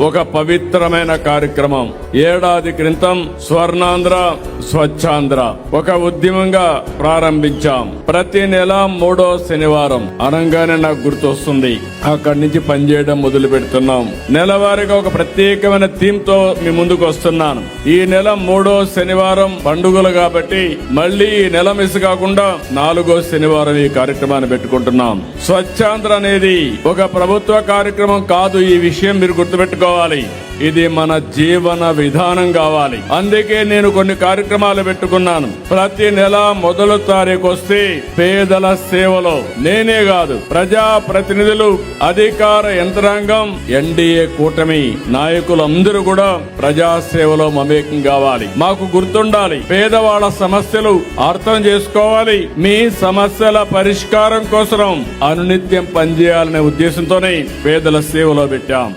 ఒక పవిత్రమైన కార్యక్రమం. ఏడాది క్రితం స్వర్ణాంధ్ర స్వచ్ఛాంధ్ర ఒక ఉద్యమంగా ప్రారంభించాం. ప్రతి నెల 3వ శనివారం అనగానే నాకు గుర్తొస్తుంది, అక్కడి నుంచి పనిచేయడం మొదలు పెడుతున్నాం. నెలవారీగా ఒక ప్రత్యేకమైన థీమ్ తో మీ ముందుకు వస్తున్నాను. ఈ నెల 3వ శనివారం పండుగలు కాబట్టి మళ్ళీ ఈ నెల మిస్ కాకుండా 4వ శనివారం ఈ కార్యక్రమాన్ని పెట్టుకుంటున్నాం. స్వచ్ఛాంధ్ర అనేది ఒక ప్రభుత్వ కార్యక్రమం కాదు. ఈ విషయం మీరు గుర్తుపెట్టుకోవాలి. ఇది మన జీవన విధానం కావాలి. అందుకే నేను కొన్ని కార్యక్రమాలు పెట్టుకున్నాను. ప్రతి నెల మొదటి తారీఖు వస్తే పేదల సేవలో నేనే కాదు, ప్రజా ప్రతినిధులు, అధికార యంత్రాంగం, ఎన్డీఏ కూటమి నాయకులందరూ కూడా ప్రజా సేవలో మమేకం కావాలి. మాకు గుర్తుండాలి, పేదవాళ్ల సమస్యలు అర్థం చేసుకోవాలి. మీ సమస్యల పరిష్కారం కోసం అనునిత్యం పనిచేయాలనే ఉద్దేశంతోనే పేదల సేవలో పెట్టాం.